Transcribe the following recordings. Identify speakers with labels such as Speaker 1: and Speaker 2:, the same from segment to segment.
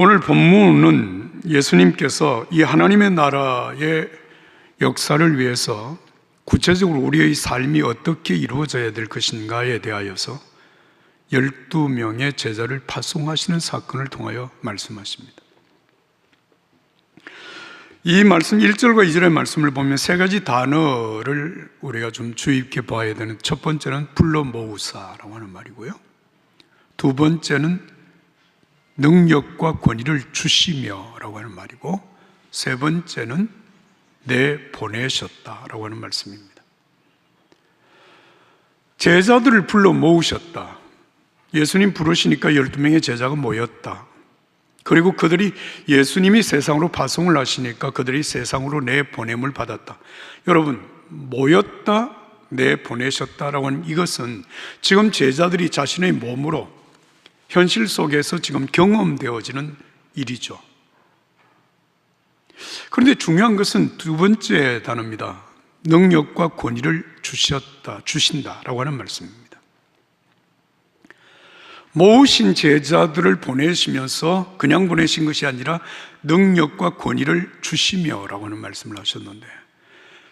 Speaker 1: 오늘 본문은 예수님께서 이 하나님의 나라의 역사를 위해서 구체적으로 우리의 삶이 어떻게 이루어져야 될 것인가에 대하여서 12명의 제자를 파송하시는 사건을 통하여 말씀하십니다. 이 말씀 1절과 2절의 말씀을 보면 세 가지 단어를 우리가 좀 주의 깊게 봐야 되는, 첫 번째는 불러 모으사라고 하는 말이고요, 두 번째는 능력과 권위를 주시며 라고 하는 말이고, 세 번째는 내보내셨다라고 하는 말씀입니다. 제자들을 불러 모으셨다. 예수님 부르시니까 12명의 제자가 모였다. 그리고 그들이 예수님이 세상으로 파송을 하시니까 그들이 세상으로 내보냄을 받았다. 여러분, 모였다, 내보내셨다라고 하는 이것은 지금 제자들이 자신의 몸으로 현실 속에서 지금 경험되어지는 일이죠. 그런데 중요한 것은 두 번째 단어입니다. 능력과 권위를 주신다라고 하는 말씀입니다. 모으신 제자들을 보내시면서 그냥 보내신 것이 아니라 능력과 권위를 주시며라고 하는 말씀을 하셨는데,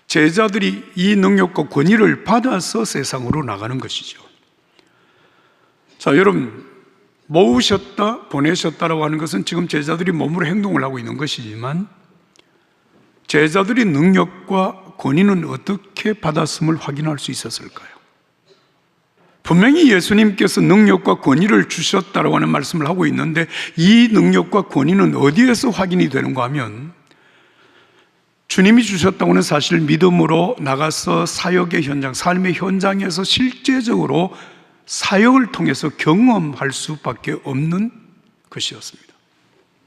Speaker 1: 제자들이 이 능력과 권위를 받아서 세상으로 나가는 것이죠. 자, 여러분, 모으셨다, 보내셨다라고 하는 것은 지금 제자들이 몸으로 행동을 하고 있는 것이지만, 제자들이 능력과 권위는 어떻게 받았음을 확인할 수 있었을까요? 분명히 예수님께서 능력과 권위를 주셨다라고 하는 말씀을 하고 있는데, 이 능력과 권위는 어디에서 확인이 되는가 하면, 주님이 주셨다고 하는 사실을 믿음으로 나가서 사역의 현장, 삶의 현장에서 실제적으로 사역을 통해서 경험할 수밖에 없는 것이었습니다.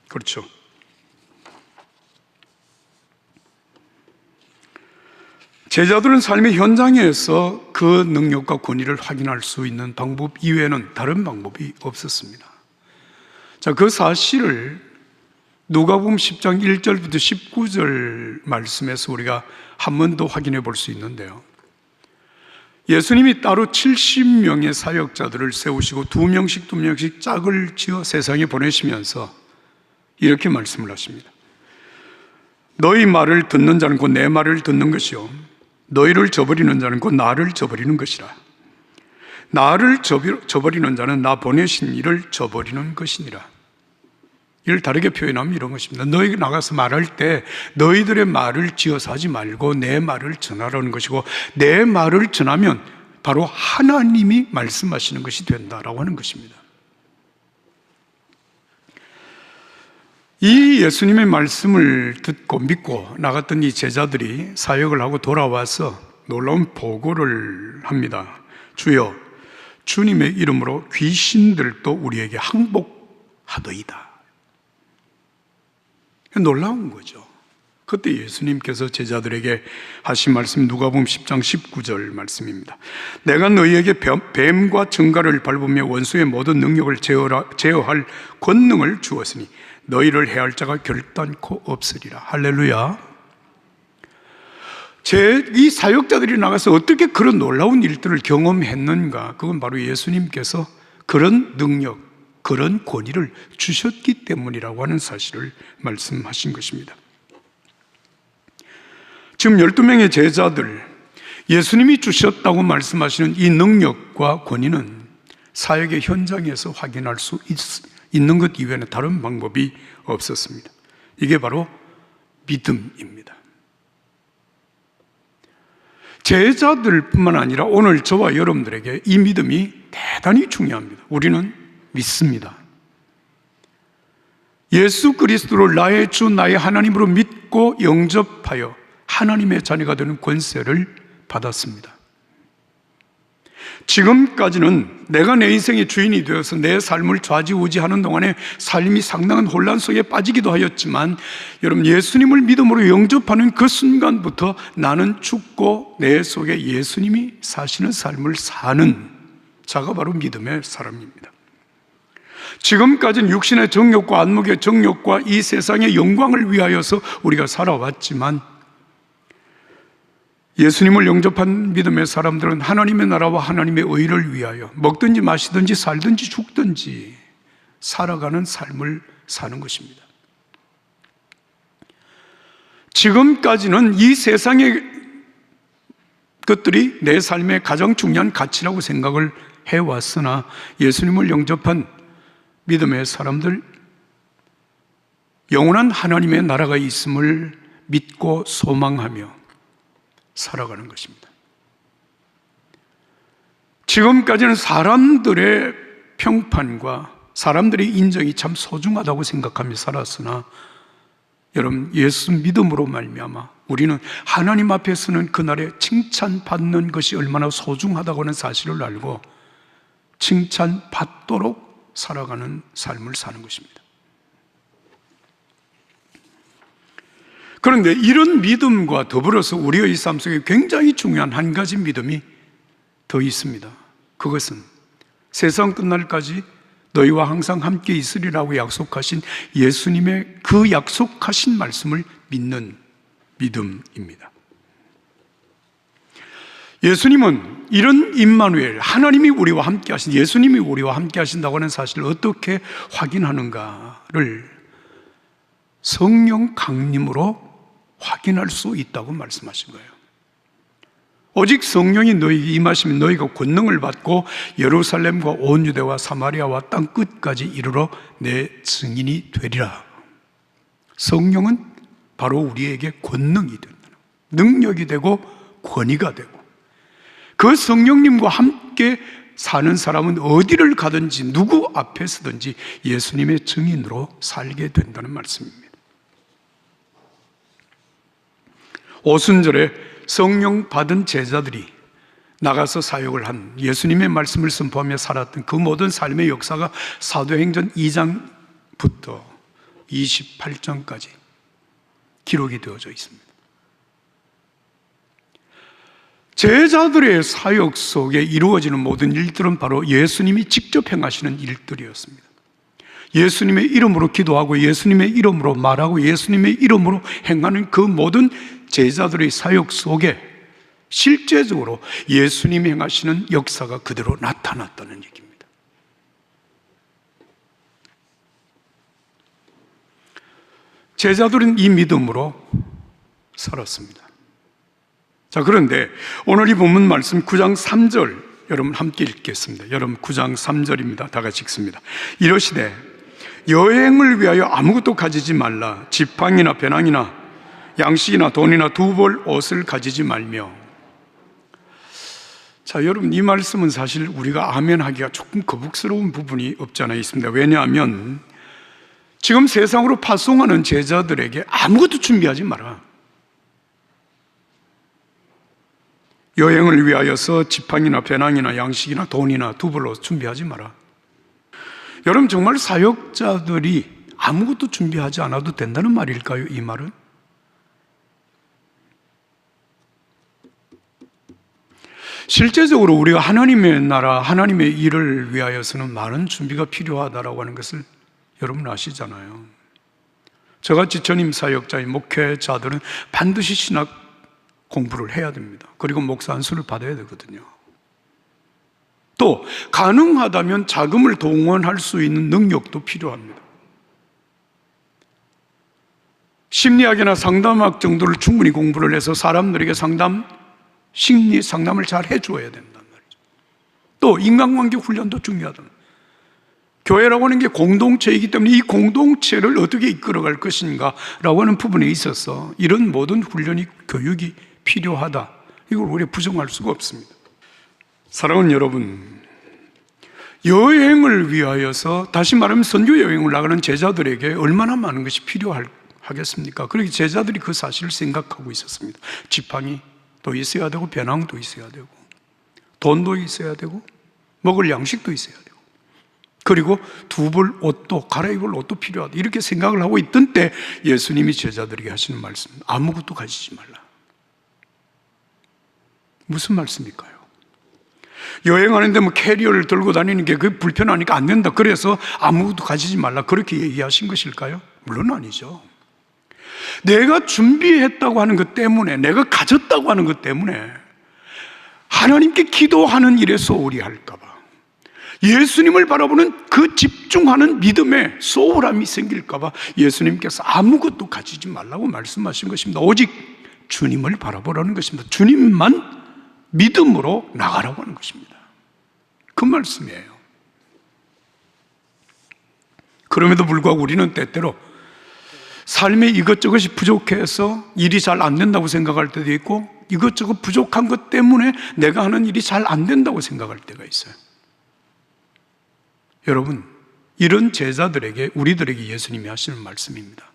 Speaker 1: 그렇죠? 제자들은 삶의 현장에서 그 능력과 권위를 확인할 수 있는 방법 이외에는 다른 방법이 없었습니다. 자, 그 사실을 누가복음 10장 1절부터 19절 말씀에서 우리가 한 번 더 확인해 볼 수 있는데요, 예수님이 따로 70명의 사역자들을 세우시고 2명씩 짝을 지어 세상에 보내시면서 이렇게 말씀을 하십니다. 너희 말을 듣는 자는 곧 내 말을 듣는 것이요, 너희를 저버리는 자는 곧 나를 저버리는 것이라. 나를 저버리는 자는 나 보내신 이를 저버리는 것이니라. 이를 다르게 표현하면 이런 것입니다. 너희가 나가서 말할 때 너희들의 말을 지어서 하지 말고 내 말을 전하라는 것이고, 내 말을 전하면 바로 하나님이 말씀하시는 것이 된다라고 하는 것입니다. 이 예수님의 말씀을 듣고 믿고 나갔던 이 제자들이 사역을 하고 돌아와서 놀라운 보고를 합니다. 주여, 주님의 이름으로 귀신들도 우리에게 항복하더이다. 놀라운 거죠. 그때 예수님께서 제자들에게 하신 말씀, 누가복음 10장 19절 말씀입니다. 내가 너희에게 뱀과 정갈을 밟으며 원수의 모든 능력을 제어할 권능을 주었으니 너희를 해할 자가 결단코 없으리라. 할렐루야. 이 사역자들이 나가서 어떻게 그런 놀라운 일들을 경험했는가? 그건 바로 예수님께서 그런 능력, 그런 권위를 주셨기 때문이라고 하는 사실을 말씀하신 것입니다. 지금 12명의 제자들, 예수님이 주셨다고 말씀하시는 이 능력과 권위는 사역의 현장에서 확인할 수 있는 것 이외에는 다른 방법이 없었습니다. 이게 바로 믿음입니다. 제자들뿐만 아니라 오늘 저와 여러분들에게 이 믿음이 대단히 중요합니다. 우리는 믿습니다. 예수 그리스도를 나의 주, 나의 하나님으로 믿고 영접하여 하나님의 자녀가 되는 권세를 받았습니다. 지금까지는 내가 내 인생의 주인이 되어서 내 삶을 좌지우지하는 동안에 삶이 상당한 혼란 속에 빠지기도 하였지만, 여러분, 예수님을 믿음으로 영접하는 그 순간부터 나는 죽고 내 속에 예수님이 사시는 삶을 사는 자가 바로 믿음의 사람입니다. 지금까지는 육신의 정욕과 안목의 정욕과 이 세상의 영광을 위하여서 우리가 살아왔지만, 예수님을 영접한 믿음의 사람들은 하나님의 나라와 하나님의 의를 위하여 먹든지 마시든지 살든지 죽든지 살아가는 삶을 사는 것입니다. 지금까지는 이 세상의 것들이 내 삶의 가장 중요한 가치라고 생각을 해왔으나 예수님을 영접한 믿음의 사람들, 영원한 하나님의 나라가 있음을 믿고 소망하며 살아가는 것입니다. 지금까지는 사람들의 평판과 사람들의 인정이 참 소중하다고 생각하며 살았으나 여러분, 예수 믿음으로 말미암아 우리는 하나님 앞에서는 그날에 칭찬받는 것이 얼마나 소중하다고 하는 사실을 알고 칭찬받도록 살아가는 삶을 사는 것입니다. 그런데 이런 믿음과 더불어서 우리의 삶 속에 굉장히 중요한 한 가지 믿음이 더 있습니다. 그것은 세상 끝날까지 너희와 항상 함께 있으리라고 약속하신 예수님의 그 약속하신 말씀을 믿는 믿음입니다. 예수님은 이런 임마누엘, 하나님이 우리와 함께 하신, 예수님이 우리와 함께 하신다고 하는 사실을 어떻게 확인하는가를 성령 강림으로 확인할 수 있다고 말씀하신 거예요. 오직 성령이 너희에게 임하시면 너희가 권능을 받고 예루살렘과 온 유대와 사마리아와 땅 끝까지 이르러 내 증인이 되리라. 성령은 바로 우리에게 권능이 된다, 능력이 되고 권위가 되고, 그 성령님과 함께 사는 사람은 어디를 가든지 누구 앞에 서든지 예수님의 증인으로 살게 된다는 말씀입니다. 오순절에 성령 받은 제자들이 나가서 사역을 한, 예수님의 말씀을 선포하며 살았던 그 모든 삶의 역사가 사도행전 2장부터 28장까지 기록이 되어져 있습니다. 제자들의 사역 속에 이루어지는 모든 일들은 바로 예수님이 직접 행하시는 일들이었습니다. 예수님의 이름으로 기도하고 예수님의 이름으로 말하고 예수님의 이름으로 행하는 그 모든 제자들의 사역 속에 실제적으로 예수님이 행하시는 역사가 그대로 나타났다는 얘기입니다. 제자들은 이 믿음으로 살았습니다. 자, 그런데 오늘 이 본문 말씀 9장 3절 여러분 함께 읽겠습니다. 여러분 9장 3절입니다. 다 같이 읽습니다. 이러시되 여행을 위하여 아무것도 가지지 말라. 지팡이나 배낭이나 양식이나 돈이나 두 벌 옷을 가지지 말며. 자, 여러분 이 말씀은 사실 우리가 아멘하기가 조금 거북스러운 부분이 없지 않아 있습니다. 왜냐하면 지금 세상으로 파송하는 제자들에게 아무것도 준비하지 마라. 여행을 위하여서 지팡이나 배낭이나 양식이나 돈이나 두 벌 옷 준비하지 마라. 여러분 정말 사역자들이 아무것도 준비하지 않아도 된다는 말일까요? 이 말은? 실제적으로 우리가 하나님의 나라, 하나님의 일을 위하여서는 많은 준비가 필요하다라고 하는 것을 여러분 아시잖아요. 저같이 전임 사역자인 목회자들은 반드시 신학 공부를 해야 됩니다. 그리고 목사 안수를 받아야 되거든요. 또 가능하다면 자금을 동원할 수 있는 능력도 필요합니다. 심리학이나 상담학 정도를 충분히 공부를 해서 사람들에게 심리 상담을 잘 해줘야 된단 말이죠. 또 인간관계 훈련도 중요하다. 교회라고 하는 게 공동체이기 때문에 이 공동체를 어떻게 이끌어갈 것인가라고 하는 부분에 있어서 이런 모든 훈련이, 교육이 필요하다. 이걸 우리가 부정할 수가 없습니다. 사랑하는 여러분, 여행을 위하여서, 다시 말하면 선교 여행을 나가는 제자들에게 얼마나 많은 것이 필요하겠습니까? 그러기 제자들이 그 사실을 생각하고 있었습니다. 지팡이도 있어야 되고 배낭도 있어야 되고 돈도 있어야 되고 먹을 양식도 있어야 되고 그리고 두 벌 옷도, 갈아입을 옷도 필요하다. 이렇게 생각을 하고 있던 때 예수님이 제자들에게 하시는 말씀, 아무것도 가지지 말라. 무슨 말씀일까요? 여행하는데 뭐 캐리어를 들고 다니는 게 그 불편하니까 안 된다, 그래서 아무것도 가지지 말라, 그렇게 얘기하신 것일까요? 물론 아니죠. 내가 준비했다고 하는 것 때문에, 내가 가졌다고 하는 것 때문에 하나님께 기도하는 일에 소홀히 할까 봐, 예수님을 바라보는 그 집중하는 믿음에 소홀함이 생길까봐 예수님께서 아무것도 가지지 말라고 말씀하신 것입니다. 오직 주님을 바라보라는 것입니다. 주님만 믿음으로 나가라고 하는 것입니다. 그 말씀이에요. 그럼에도 불구하고 우리는 때때로 삶에 이것저것이 부족해서 일이 잘 안 된다고 생각할 때도 있고, 이것저것 부족한 것 때문에 내가 하는 일이 잘 안 된다고 생각할 때가 있어요. 여러분, 이런 제자들에게, 우리들에게 예수님이 하시는 말씀입니다.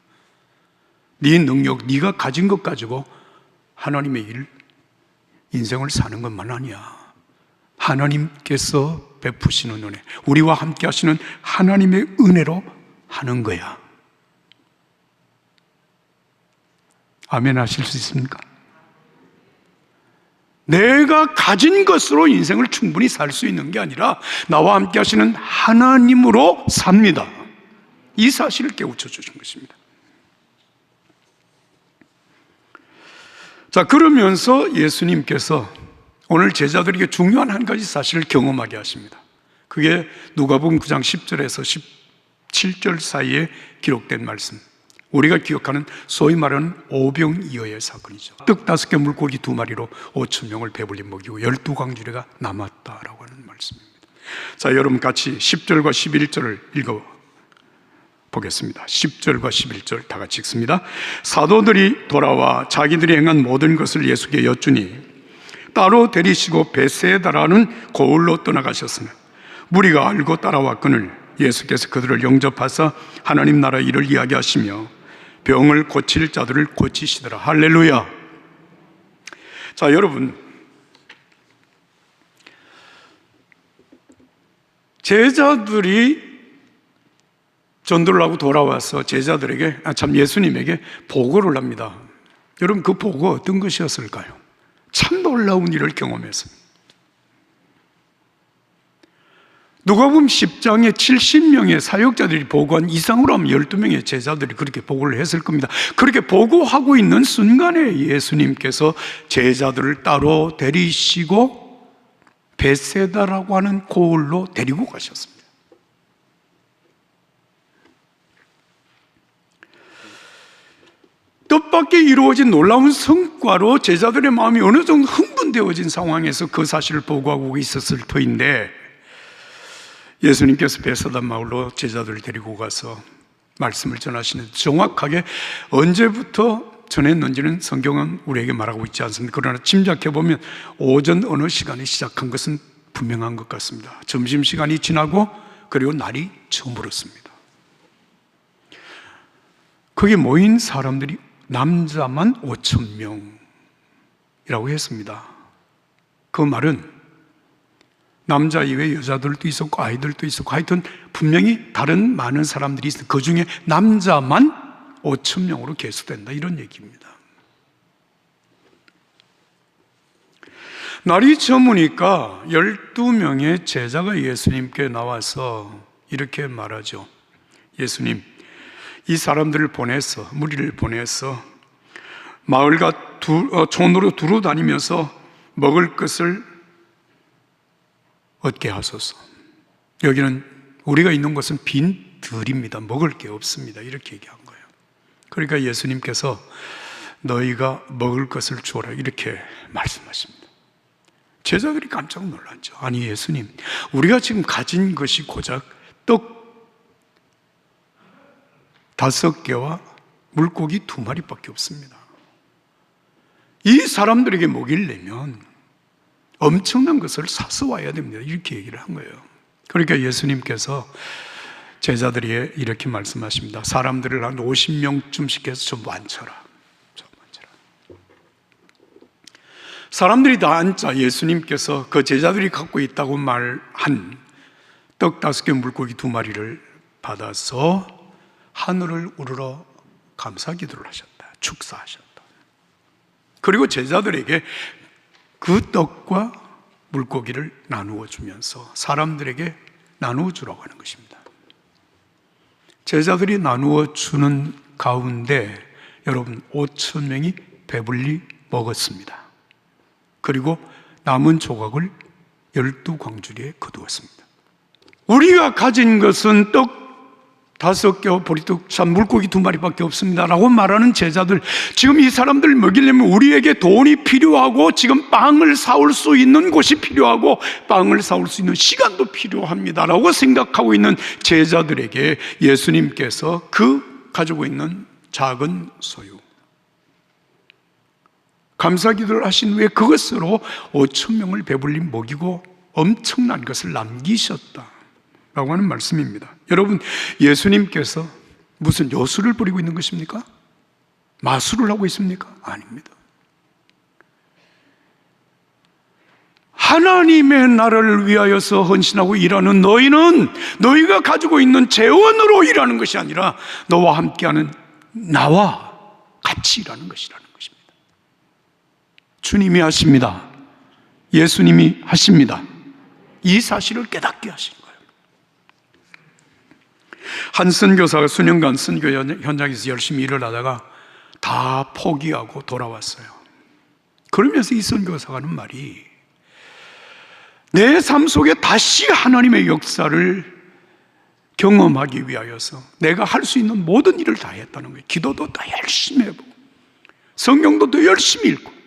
Speaker 1: 네 능력, 네가 가진 것 가지고 하나님의 일, 인생을 사는 것만 아니야. 하나님께서 베푸시는 은혜, 우리와 함께 하시는 하나님의 은혜로 하는 거야. 아멘 하실 수 있습니까? 내가 가진 것으로 인생을 충분히 살 수 있는 게 아니라 나와 함께 하시는 하나님으로 삽니다. 이 사실을 깨우쳐 주신 것입니다. 자, 그러면서 예수님께서 오늘 제자들에게 중요한 한 가지 사실을 경험하게 하십니다. 그게 누가복음 9장 10절에서 17절 사이에 기록된 말씀, 우리가 기억하는 소위 말하는 오병이어의 사건이죠. 떡 5개 물고기 2마리로 5천 명을 배불리 먹이고 12광주리가 남았다라고 하는 말씀입니다. 자, 여러분 같이 10절과 11절을 읽어보겠습니다. 10절과 11절 다 같이 읽습니다. 사도들이 돌아와 자기들이 행한 모든 것을 예수께 여쭈니 따로 데리시고 베세다라는 고을로 떠나가셨으나 무리가 알고 따라왔거늘 예수께서 그들을 영접하사 하나님 나라 일을 이야기하시며 병을 고칠 자들을 고치시더라. 할렐루야. 자, 여러분, 제자들이 전도를 하고 돌아와서 제자들에게, 예수님에게 보고를 합니다. 여러분, 그 보고 어떤 것이었을까요? 참 놀라운 일을 경험했습니다. 누가복음 10장에 70명의 사역자들이 보고한 이상으로 하면 12명의 제자들이 그렇게 보고를 했을 겁니다. 그렇게 보고하고 있는 순간에 예수님께서 제자들을 따로 데리시고 베세다라고 하는 고을로 데리고 가셨습니다. 뜻밖의 이루어진 놀라운 성과로 제자들의 마음이 어느 정도 흥분되어진 상황에서 그 사실을 보고하고 있었을 터인데, 예수님께서 베세다 마을로 제자들을 데리고 가서 말씀을 전하시는데 정확하게 언제부터 전했는지는 성경은 우리에게 말하고 있지 않습니다. 그러나 짐작해보면 오전 어느 시간에 시작한 것은 분명한 것 같습니다. 점심시간이 지나고 그리고 날이 저물었습니다. 거기 모인 사람들이 남자만 5천 명이라고 했습니다. 그 말은 남자 이외에 여자들도 있었고 아이들도 있었고 하여튼 분명히 다른 많은 사람들이 있어요. 그 중에 남자만 5천 명으로 계수된다, 이런 얘기입니다. 날이 저무니까 12명의 제자가 예수님께 나와서 이렇게 말하죠. 예수님, 이 사람들을 보내서, 무리를 보내서 마을과 촌으로 두루 다니면서 먹을 것을 얻게 하소서. 여기는 우리가 있는 곳은 빈 들입니다. 먹을 게 없습니다. 이렇게 얘기한 거예요. 그러니까 예수님께서 너희가 먹을 것을 주어라, 이렇게 말씀하십니다. 제자들이 깜짝 놀랐죠. 아니 예수님, 우리가 지금 가진 것이 고작 떡 5개와 물고기 2마리밖에 없습니다. 이 사람들에게 먹이려면 엄청난 것을 사서 와야 됩니다. 이렇게 얘기를 한 거예요. 그러니까 예수님께서 제자들이 이렇게 말씀하십니다. 사람들을 한 50명쯤씩 해서 좀 앉혀라. 사람들이 다 앉자 예수님께서 그 제자들이 갖고 있다고 말한 떡 5개 물고기 2마리를 받아서 하늘을 우러러 감사 기도를 하셨다. 축사하셨다. 그리고 제자들에게 그 떡과 물고기를 나누어 주면서 사람들에게 나누어 주라고 하는 것입니다. 제자들이 나누어 주는 가운데 여러분 5천 명이 배불리 먹었습니다. 그리고 남은 조각을 12광주리에 거두었습니다. 우리가 가진 것은 떡 5개, 보리떡, 물고기 2마리밖에 없습니다 라고 말하는 제자들, 지금 이 사람들 먹이려면 우리에게 돈이 필요하고 지금 빵을 사올 수 있는 곳이 필요하고 빵을 사올 수 있는 시간도 필요합니다 라고 생각하고 있는 제자들에게 예수님께서 그 가지고 있는 작은 소유, 감사기도를 하신 후에 그것으로 5,000명을 배불리 먹이고 엄청난 것을 남기셨다 라고 하는 말씀입니다. 여러분, 예수님께서 무슨 요술을 부리고 있는 것입니까? 마술을 하고 있습니까? 아닙니다. 하나님의 나라를 위하여서 헌신하고 일하는 너희는 너희가 가지고 있는 재원으로 일하는 것이 아니라 너와 함께하는 나와 같이 일하는 것이라는 것입니다. 주님이 하십니다. 예수님이 하십니다. 이 사실을 깨닫게 하신 거예요. 한 선교사가 수년간 선교 현장에서 열심히 일을 하다가 다 포기하고 돌아왔어요. 그러면서 이 선교사가 하는 말이, 내 삶 속에 다시 하나님의 역사를 경험하기 위하여서 내가 할 수 있는 모든 일을 다 했다는 거예요. 기도도 더 열심히 해보고 성경도 더 열심히 읽고,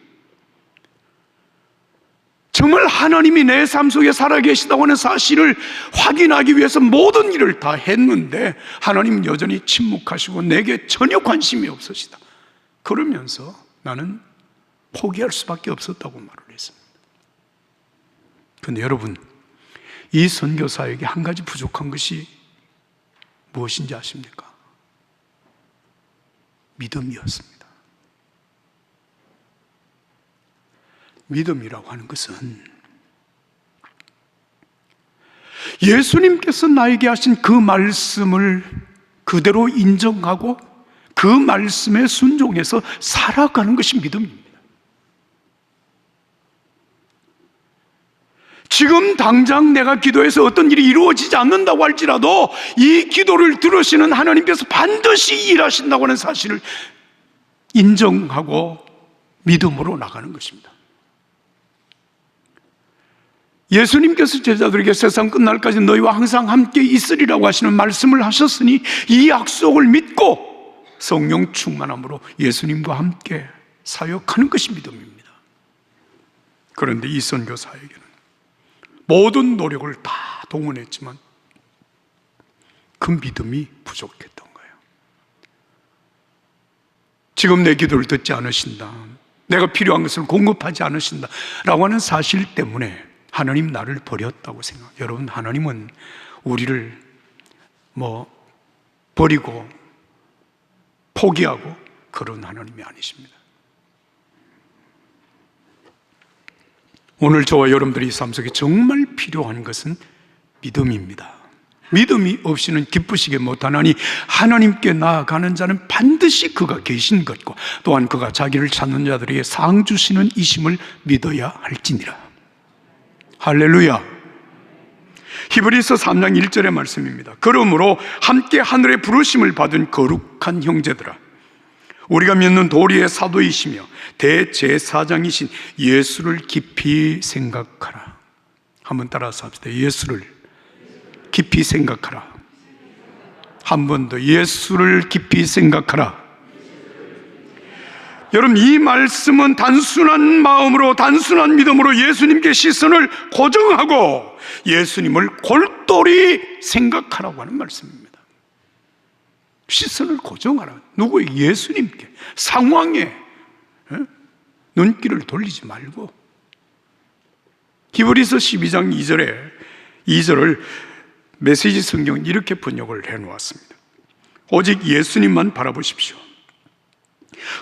Speaker 1: 정말 하나님이 내 삶 속에 살아계시다고 하는 사실을 확인하기 위해서 모든 일을 다 했는데 하나님은 여전히 침묵하시고 내게 전혀 관심이 없으시다. 그러면서 나는 포기할 수밖에 없었다고 말을 했습니다. 그런데 여러분, 이 선교사에게 한 가지 부족한 것이 무엇인지 아십니까? 믿음이었습니다. 믿음이라고 하는 것은 예수님께서 나에게 하신 그 말씀을 그대로 인정하고 그 말씀에 순종해서 살아가는 것이 믿음입니다. 지금 당장 내가 기도해서 어떤 일이 이루어지지 않는다고 할지라도 이 기도를 들으시는 하나님께서 반드시 일하신다고 하는 사실을 인정하고 믿음으로 나가는 것입니다. 예수님께서 제자들에게 세상 끝날까지 너희와 항상 함께 있으리라고 하시는 말씀을 하셨으니 이 약속을 믿고 성령 충만함으로 예수님과 함께 사역하는 것이 믿음입니다. 그런데 이 선교사에게는 모든 노력을 다 동원했지만 그 믿음이 부족했던 거예요. 지금 내 기도를 듣지 않으신다, 내가 필요한 것을 공급하지 않으신다 라고 하는 사실 때문에 하나님 나를 버렸다고 생각해요. 여러분, 하나님은 우리를 버리고 포기하고 그런 하나님이 아니십니다. 오늘 저와 여러분들이 삶 속에 정말 필요한 것은 믿음입니다. 믿음이 없이는 기쁘시게 못하나니 하나님께 나아가는 자는 반드시 그가 계신 것과 또한 그가 자기를 찾는 자들에게 상 주시는 이심을 믿어야 할지니라. 할렐루야. 히브리서 3장 1절의 말씀입니다. 그러므로 함께 하늘의 부르심을 받은 거룩한 형제들아, 우리가 믿는 도리의 사도이시며 대제사장이신 예수를 깊이 생각하라. 한번 따라서 합시다. 예수를 깊이 생각하라. 한 번 더. 예수를 깊이 생각하라. 여러분, 이 말씀은 단순한 마음으로, 단순한 믿음으로 예수님께 시선을 고정하고 예수님을 골똘히 생각하라고 하는 말씀입니다. 시선을 고정하라. 누구의? 예수님께. 상황에 눈길을 돌리지 말고. 히브리서 12장 2절을 메시지 성경은 이렇게 번역을 해놓았습니다. 오직 예수님만 바라보십시오.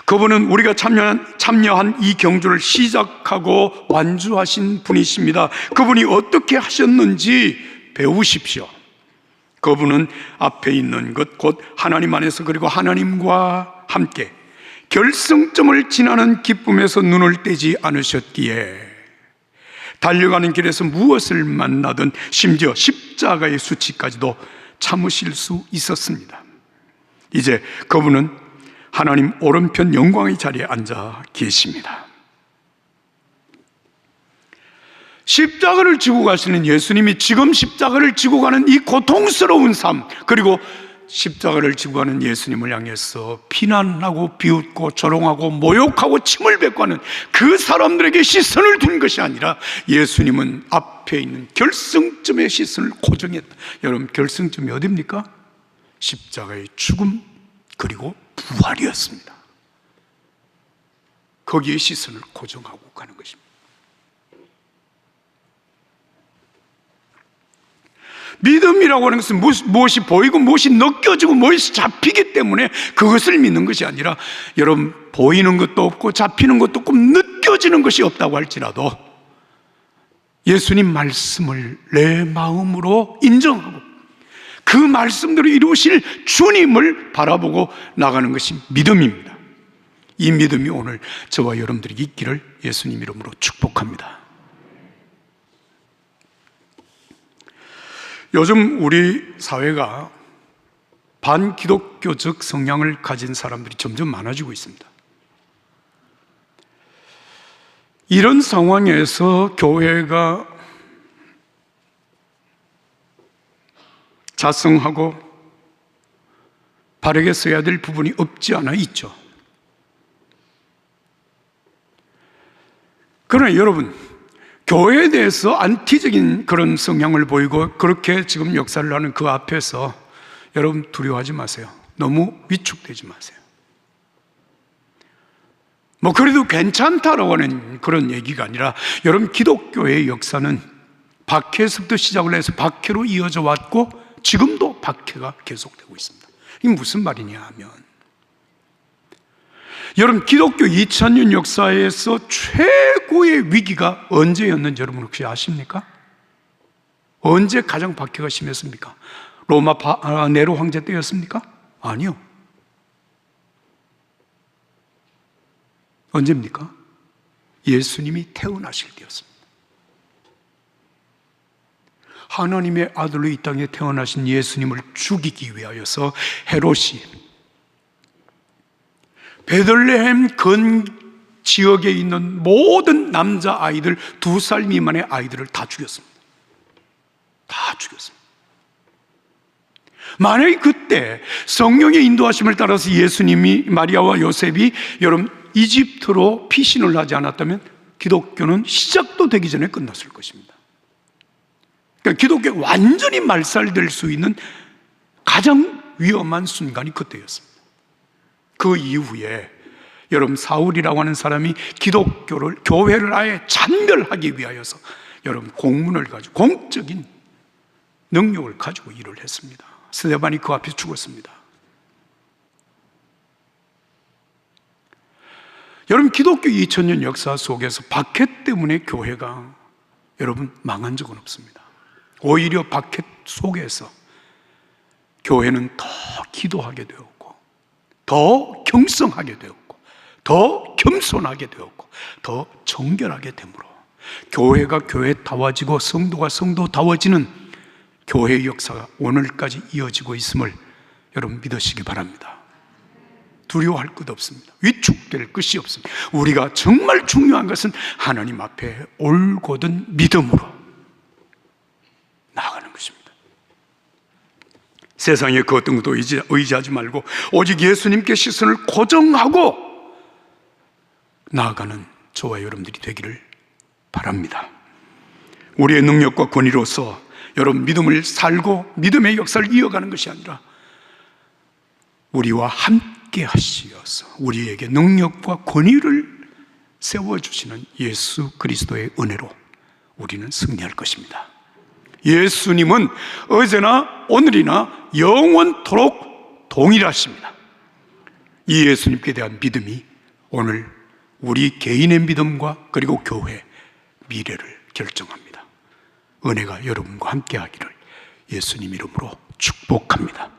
Speaker 1: 그분은 우리가 참여한 이 경주를 시작하고 완주하신 분이십니다. 그분이 어떻게 하셨는지 배우십시오. 그분은 앞에 있는 것, 곧 하나님 안에서 그리고 하나님과 함께 결승점을 지나는 기쁨에서 눈을 떼지 않으셨기에 달려가는 길에서 무엇을 만나든 심지어 십자가의 수치까지도 참으실 수 있었습니다. 이제 그분은 하나님 오른편 영광의 자리에 앉아 계십니다. 십자가를 지고 가시는 예수님이 지금 십자가를 지고 가는 이 고통스러운 삶, 그리고 십자가를 지고 가는 예수님을 향해서 비난하고 비웃고 조롱하고 모욕하고 침을 뱉고 하는 그 사람들에게 시선을 둔 것이 아니라 예수님은 앞에 있는 결승점에 시선을 고정했다. 여러분, 결승점이 어디입니까? 십자가의 죽음 그리고 부활이었습니다. 거기에 시선을 고정하고 가는 것입니다. 믿음이라고 하는 것은 무엇이 보이고 무엇이 느껴지고 무엇이 잡히기 때문에 그것을 믿는 것이 아니라, 여러분, 보이는 것도 없고 잡히는 것도 없고 느껴지는 것이 없다고 할지라도 예수님 말씀을 내 마음으로 인정하고 그 말씀대로 이루실 주님을 바라보고 나가는 것이 믿음입니다. 이 믿음이 오늘 저와 여러분들에게 있기를 예수님 이름으로 축복합니다. 요즘 우리 사회가 반기독교적 성향을 가진 사람들이 점점 많아지고 있습니다. 이런 상황에서 교회가 자성하고 바르게 써야 될 부분이 없지 않아 있죠. 그러나 여러분, 교회에 대해서 안티적인 그런 성향을 보이고 그렇게 지금 역사를 하는 그 앞에서 여러분 두려워하지 마세요. 너무 위축되지 마세요. 그래도 괜찮다라고 하는 그런 얘기가 아니라, 여러분, 기독교의 역사는 박해에서부터 시작을 해서 박해로 이어져 왔고 지금도 박해가 계속되고 있습니다. 이게 무슨 말이냐 하면, 여러분, 기독교 2000년 역사에서 최고의 위기가 언제였는지 여러분 혹시 아십니까? 언제 가장 박해가 심했습니까? 로마 네로 황제 때였습니까? 아니요. 언제입니까? 예수님이 태어나실 때였습니다. 하나님의 아들로 이 땅에 태어나신 예수님을 죽이기 위하여서 헤롯이 베들레헴 근 지역에 있는 모든 남자 아이들, 2살 미만의 아이들을 다 죽였습니다. 다 죽였습니다. 만약에 그때 성령의 인도하심을 따라서 예수님이, 마리아와 요셉이 여러분 이집트로 피신을 하지 않았다면 기독교는 시작도 되기 전에 끝났을 것입니다. 그러니까 기독교가 완전히 말살될 수 있는 가장 위험한 순간이 그때였습니다. 그 이후에 여러분, 사울이라고 하는 사람이 기독교를, 교회를 아예 잔멸하기 위하여서 여러분 공문을 가지고, 공적인 능력을 가지고 일을 했습니다. 스데반이 그 앞에 죽었습니다. 여러분, 기독교 2000년 역사 속에서 박해 때문에 교회가 여러분 망한 적은 없습니다. 오히려 박해 속에서 교회는 더 기도하게 되었고, 더 경성하게 되었고, 더 겸손하게 되었고, 더 정결하게 되므로 교회가 교회다워지고 성도가 성도다워지는 교회의 역사가 오늘까지 이어지고 있음을 여러분 믿으시기 바랍니다. 두려워할 것 없습니다. 위축될 것이 없습니다. 우리가 정말 중요한 것은 하나님 앞에 올곧은 믿음으로 나아가는 것입니다. 세상에 그 어떤 것도 의지하지 말고 오직 예수님께 시선을 고정하고 나아가는 저와 여러분들이 되기를 바랍니다. 우리의 능력과 권위로서 여러분 믿음을 살고 믿음의 역사를 이어가는 것이 아니라, 우리와 함께 하시어서 우리에게 능력과 권위를 세워주시는 예수 그리스도의 은혜로 우리는 승리할 것입니다. 예수님은 어제나 오늘이나 영원토록 동일하십니다. 이 예수님께 대한 믿음이 오늘 우리 개인의 믿음과 그리고 교회 미래를 결정합니다. 은혜가 여러분과 함께 하기를 예수님 이름으로 축복합니다.